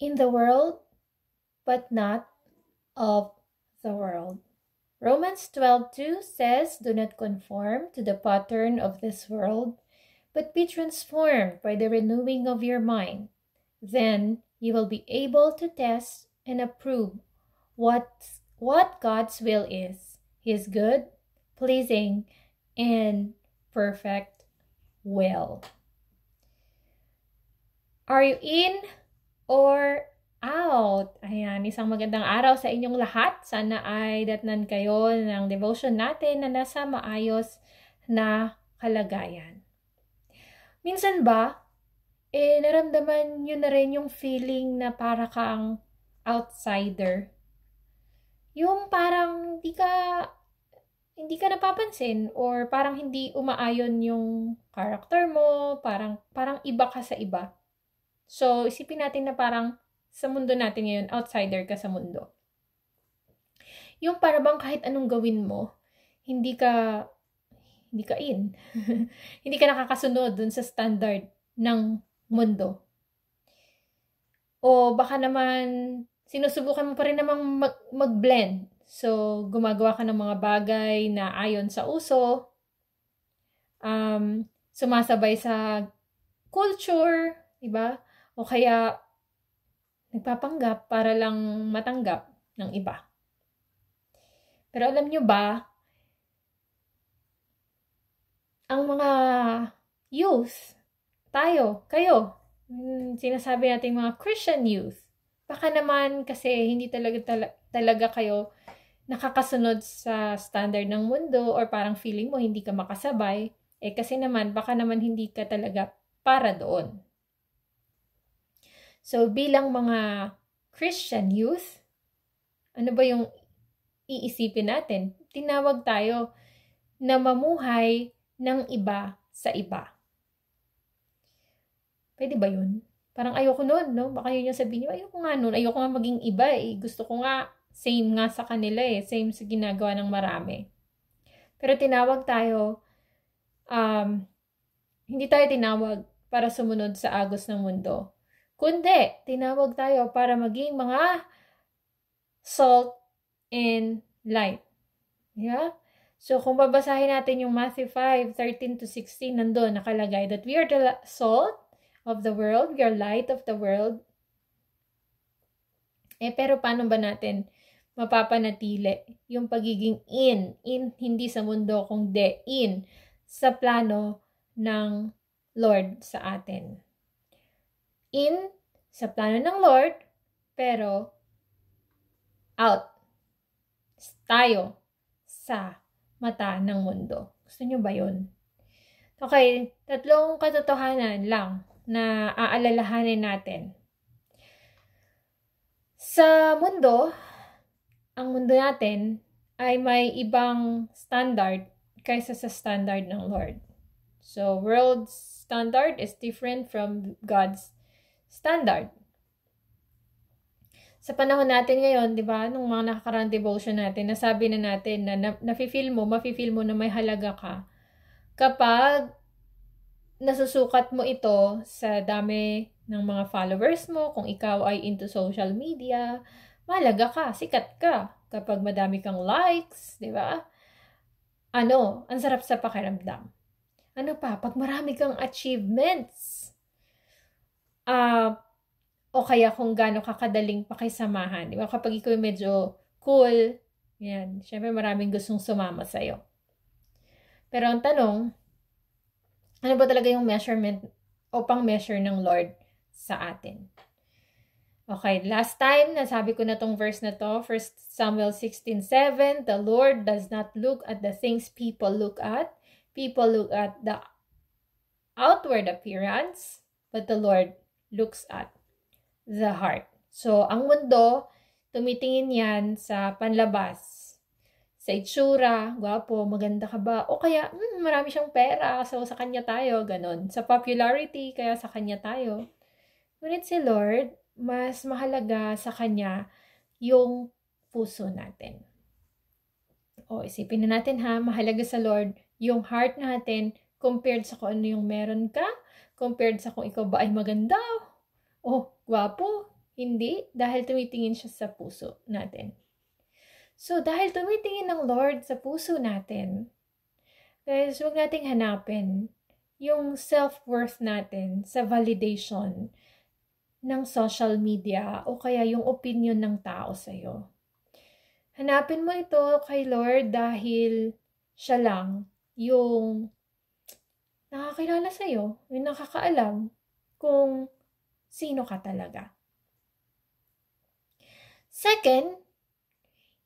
in the world, but not of the world. Romans 12:2 says, "Do not conform to the pattern of this world, but be transformed by the renewing of your mind. Then you will be able to test and approve what God's will is, His good, pleasing, and perfect will." Are you in or out? Ayan, isang magandang araw sa inyong lahat. Sana ay datnan kayo ng devotion natin na nasa maayos na kalagayan. Minsan ba, naramdaman nyo na rin yung feeling na para kang outsider? Yung parang hindi ka napapansin or parang hindi umaayon yung character mo, parang iba ka sa iba. So, isipin natin na parang sa mundo natin ngayon, outsider ka sa mundo. Yung parang kahit anong gawin mo, hindi ka in. Hindi ka nakakasunod dun sa standard ng mundo. O baka naman, sinusubukan mo pa rin namang mag-blend. So, gumagawa ka ng mga bagay na ayon sa uso, sumasabay sa culture, diba? O kaya, nagpapanggap para lang matanggap ng iba. Pero alam nyo ba, ang mga youth, kayo, sinasabi natin mga Christian youth, baka naman kasi hindi talaga kayo nakakasunod sa standard ng mundo or parang feeling mo hindi ka makasabay, kasi naman, baka naman hindi ka talaga para doon. So, bilang mga Christian youth, ano ba yung iisipin natin? Tinawag tayo na mamuhay ng iba sa iba. Pwede ba yun? Parang ayoko nun, no? Baka yun yung sabihin niyo, ayoko nga nun, ayoko nga maging iba eh. Gusto ko nga, same nga sa kanila eh. Same sa ginagawa ng marami. Pero tinawag tayo, hindi tayo tinawag para sumunod sa agos ng mundo. Kundi, tinawag tayo para maging mga salt and light. Yeah? So, kung babasahin natin yung Matthew 5:13-16, nandun nakalagay that we are the salt of the world, we are light of the world. Pero paano ba natin mapapanatili yung pagiging in hindi sa mundo, kundi in sa plano ng Lord sa atin. In sa plano ng Lord, pero out tayo sa mata ng mundo. Gusto nyo ba yun? Okay, 3 katotohanan lang na aalalahanin natin. Sa mundo, ang mundo natin ay may ibang standard kaysa sa standard ng Lord. So, world's standard is different from God's standard. Sa panahon natin ngayon, di ba, nung mga nakakarang devotion natin, nasabi na natin na mafe-feel mo na may halaga ka kapag nasusukat mo ito sa dami ng mga followers mo. Kung ikaw ay into social media, mahalaga ka, sikat ka. Kapag madami kang likes, di ba? Ang sarap sa pakiramdam. Ano pa? Pag marami kang achievements, o kaya kung gaano kakadaling pakisamahan. Di ba? Kapag ikaw medyo cool, yan, syempre maraming gustong sumama sa'yo. Pero ang tanong, ano ba talaga yung measurement o pang-measure ng Lord sa atin? Okay, last time, nasabi ko na tong verse na to, 1 Samuel 16:7, the Lord does not look at the things people look at. People look at the outward appearance, but the Lord looks at the heart. So, ang mundo, tumitingin yan sa panlabas, sa itsura, gwapo, maganda ka ba, o kaya, marami siyang pera, so sa kanya tayo, ganon. Sa popularity, kaya sa kanya tayo. Ngunit si Lord, mas mahalaga sa kanya yung puso natin. O, isipin na natin ha, mahalaga sa Lord yung heart natin compared sa kung ano yung meron ka, compared sa kung ikaw ba ay maganda, gwapo, Hindi, dahil tumitingin siya sa puso natin. So, dahil tumitingin ng Lord sa puso natin, guys, huwag nating hanapin yung self-worth natin sa validation ng social media o kaya yung opinion ng tao sa'yo. Hanapin mo ito kay Lord dahil siya lang yung nakakilala sa'yo, yung nakakaalam kung sino ka talaga. Second,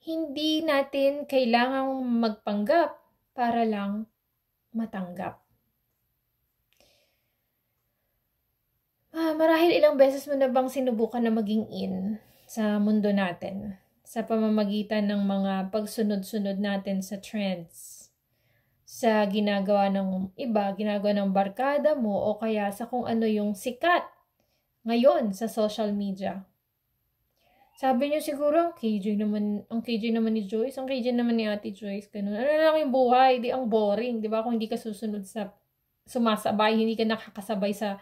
hindi natin kailangang magpanggap para lang matanggap. Marahil ilang beses mo na bang sinubukan na maging in sa mundo natin sa pamamagitan ng mga pagsunod-sunod natin sa trends, sa ginagawa ng iba, ginagawa ng barkada mo o kaya sa kung ano yung sikat ngayon sa social media. Sabi niyo siguro, ang KJ naman ni Joyce, ang KJ naman ni Ate Joyce, ganun. Ano lang yung buhay, di ang boring, di ba? Kung hindi ka susunod sa sumasabay, hindi ka nakakasabay sa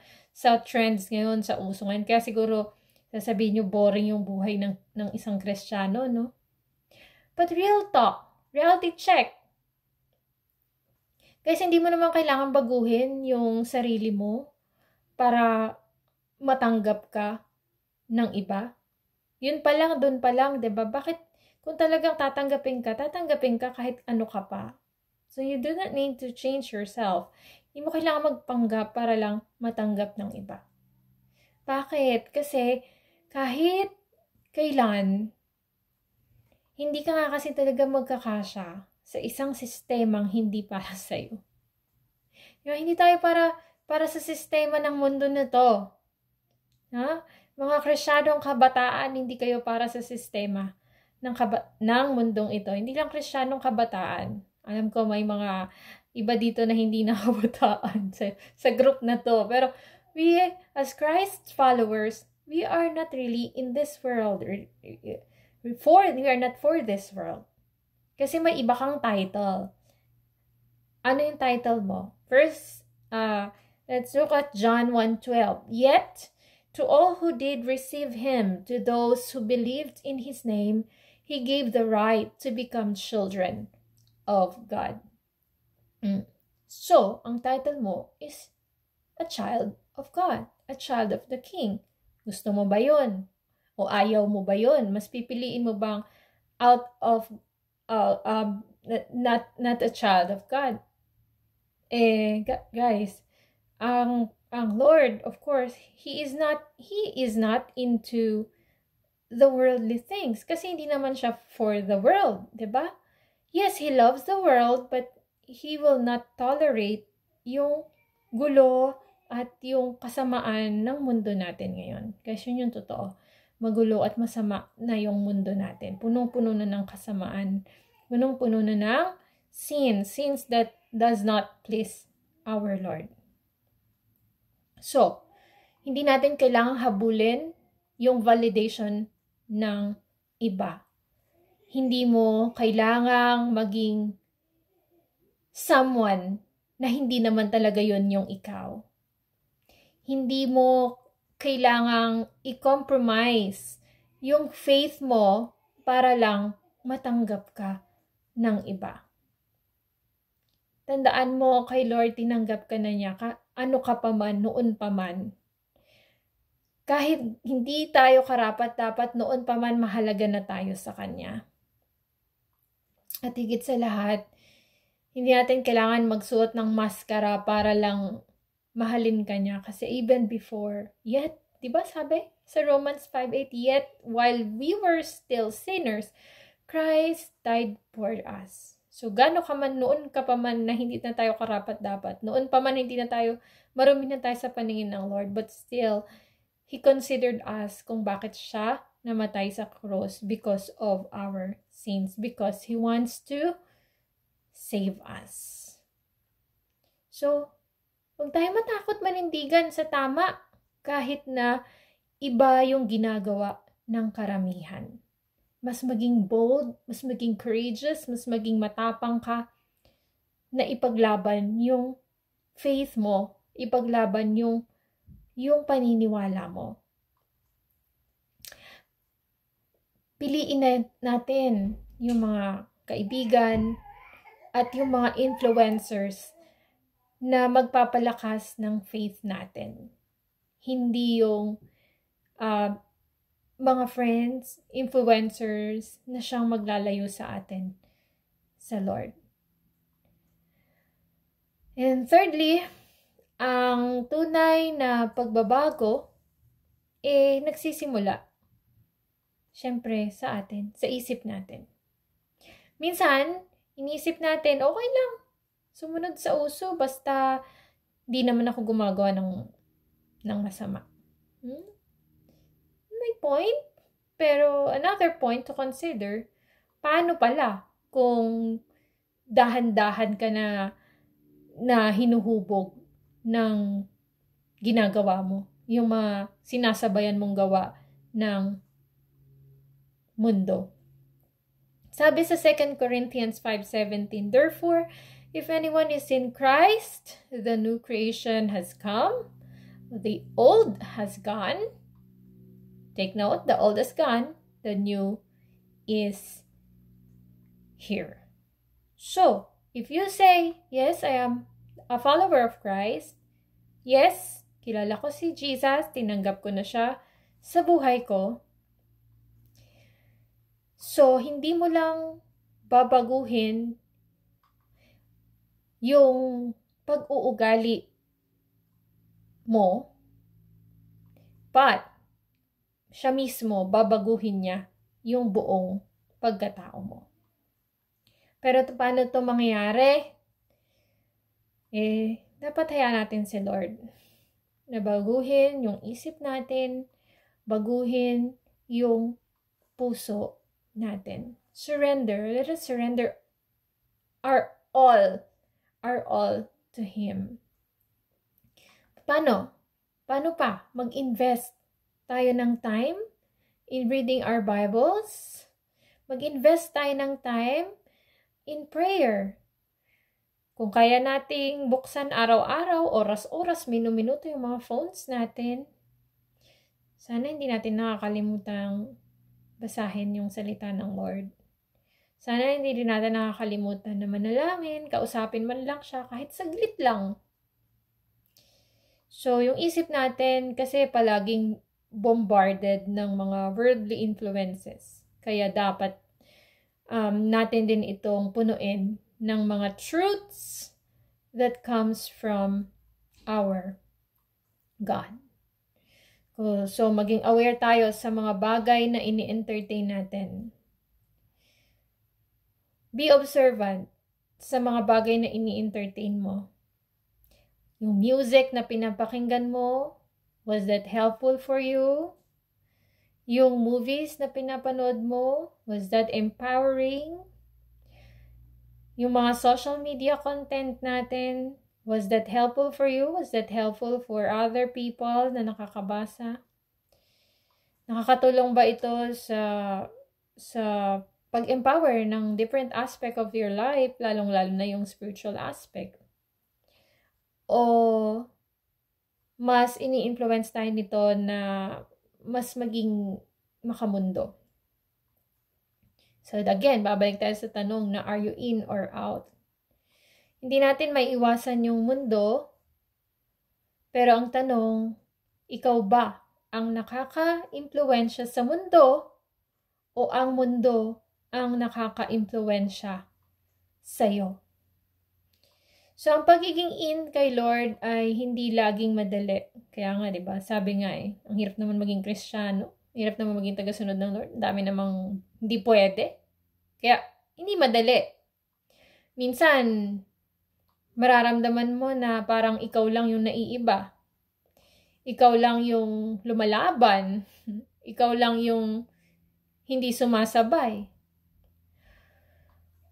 trends ngayon, sa uso ngayon. Kaya siguro, sasabihin niyo boring yung buhay ng isang Kristiyano, no? But real talk, reality check. Kasi hindi mo naman kailangan baguhin yung sarili mo para matanggap ka ng iba. Yun pa lang, dun pa lang, diba? Bakit, kung talagang tatanggapin ka kahit ano ka pa. So, you do not need to change yourself. Hindi mo kailangan magpanggap para lang matanggap ng iba. Bakit? Kasi, kahit kailan, hindi ka nga kasi talaga magkakasya sa isang sistemang hindi para sa'yo. Diba? Hindi tayo para sa sistema ng mundo na to. Ha? Mga Kristyanong kabataan, hindi kayo para sa sistema ng mundong ito. Hindi lang Kristyanong kabataan. Alam ko may mga iba dito na hindi na kabataan sa group na to. Pero we, as Christ followers, we are not really in this world. We are not for this world. Kasi may iba kang title. Ano yung title mo? First, let's look at John 1:12. Yet, to all who did receive him, to those who believed in his name, he gave the right to become children of God. So, ang title mo is a child of God, a child of the King. Gusto mo ba yun? O ayaw mo ba yun? Mas pipiliin mo bang out of not a child of God? Guys, ang Lord, of course, He is not into the worldly things. Kasi hindi naman siya for the world, diba? Yes, He loves the world, but He will not tolerate yung gulo at yung kasamaan ng mundo natin ngayon. Kasi yun yung totoo. Magulo at masama na yung mundo natin. Punong-puno na ng kasamaan. Punong-puno na ng sins that does not please our Lord. So, hindi natin kailangang habulin yung validation ng iba. Hindi mo kailangang maging someone na hindi naman talaga yun yung ikaw. Hindi mo kailangang i-compromise yung faith mo para lang matanggap ka ng iba. Tandaan mo, kay Lord, tinanggap ka na niya. Ano ka pa man, noon pa man. Kahit hindi tayo karapat-dapat, noon pa man mahalaga na tayo sa Kanya. At higit sa lahat, hindi natin kailangan magsuot ng maskara para lang mahalin ka niya. Kasi even before, yet, di ba sabi sa Romans 5:8, yet while we were still sinners, Christ died for us. So, gano'n ka man, noon ka pa man na hindi na tayo karapat-dapat. Noon pa man hindi na tayo, marumi na tayo sa paningin ng Lord. But still, He considered us kung bakit siya namatay sa cross because of our sins. Because He wants to save us. So, huwag tayo matakot manindigan sa tama kahit na iba yung ginagawa ng karamihan. Mas maging bold, mas maging courageous, mas maging matapang ka na ipaglaban yung faith mo, ipaglaban yung paniniwala mo. piliin natin yung mga kaibigan at yung mga influencers na magpapalakas ng faith natin. Hindi yung mga friends, influencers na siyang maglalayo sa atin sa Lord. And thirdly, ang tunay na pagbabago nagsisimula syempre sa atin, sa isip natin. Minsan, iniisip natin, okay lang, sumunod sa uso, basta di naman ako gumagawa ng masama. May point. Pero another point to consider, paano pala kung dahan-dahan ka na hinuhubog ng ginagawa mo, yung mga sinasabayan mong gawa ng mundo. Sabi sa 2 Corinthians 5:17, therefore, if anyone is in Christ, the new creation has come, the old has gone. Take note, the old is gone, the new is here. So, if you say, yes, I am a follower of Christ, yes, kilala ko si Jesus, tinanggap ko na siya sa buhay ko, so, hindi mo lang babaguhin yung pag-uugali mo, but siya mismo, babaguhin niya yung buong pagkatao mo. Pero paano ito mangyayari? Dapat hayaan natin si Lord na baguhin yung isip natin, baguhin yung puso natin. Surrender. Let us surrender our all to Him. Paano? Paano pa? Mag-invest tayo ng time in reading our Bibles. Mag-invest tayo ng time in prayer. Kung kaya nating buksan araw-araw, oras-oras, minuto yung mga phones natin, sana hindi natin nakakalimutang basahin yung salita ng Lord. Sana hindi din natin nakakalimutan na manalangin, kausapin man lang siya, kahit saglit lang. So, yung isip natin kasi palaging bombarded ng mga worldly influences. Kaya dapat natin din itong punuin ng mga truths that comes from our God. So, maging aware tayo sa mga bagay na ini-entertain natin. Be observant sa mga bagay na ini-entertain mo. Yung music na pinapakinggan mo, was that helpful for you? Yung movies na pinapanood mo, was that empowering? Yung mga social media content natin, was that helpful for you? Was that helpful for other people na nakakabasa? Nakakatulong ba ito sa pag-empower ng different aspect of your life, lalong-lalo na yung spiritual aspect? O mas ini-influence tayo nito na mas maging makamundo? So again, babalik tayo sa tanong na are you in or out? Hindi natin may iwasan yung mundo, pero ang tanong, ikaw ba ang nakaka-impluwensya sa mundo o ang mundo ang nakaka-impluwensya sa'yo? So, ang pagiging in kay Lord ay hindi laging madali. Kaya nga, diba? Sabi nga ang hirap naman maging Kristiyano. Hirap naman maging tagasunod ng Lord. Dami namang hindi pwede. Kaya, hindi madali. Minsan, mararamdaman mo na parang ikaw lang yung naiiba. Ikaw lang yung lumalaban. Ikaw lang yung hindi sumasabay.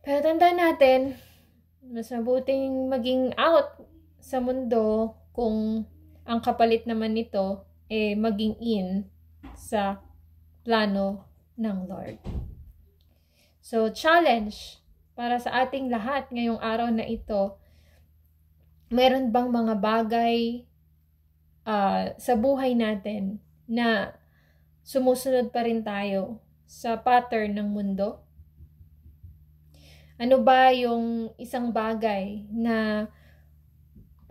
Pero tandaan natin, mas mabuting maging out sa mundo kung ang kapalit naman nito maging in sa plano ng Lord. So, challenge para sa ating lahat ngayong araw na ito, meron bang mga bagay sa buhay natin na sumusunod pa rin tayo sa pattern ng mundo? Ano ba yung isang bagay na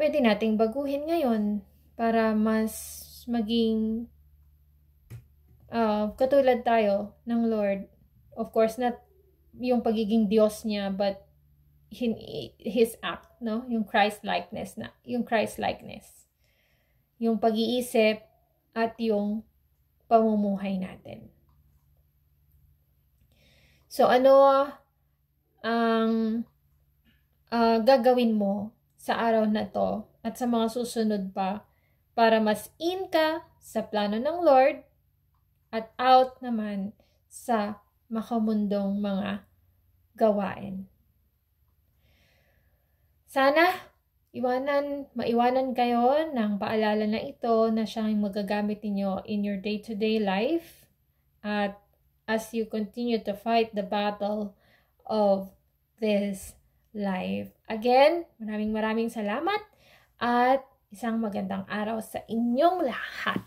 pwede nating baguhin ngayon para mas maging katulad tayo ng Lord? Of course, not yung pagiging Diyos niya, but His act, no? Yung Christ-likeness na. Yung Christ-likeness. Yung pag-iisip at yung pamumuhay natin. So, ano ang gagawin mo sa araw na to at sa mga susunod pa para mas in ka sa plano ng Lord at out naman sa makamundong mga gawain? Sana maiwanan kayo ng paalala na ito na siyang magagamit ninyo in your day-to-day life at as you continue to fight the battle of this life. Again, maraming salamat at isang magandang araw sa inyong lahat.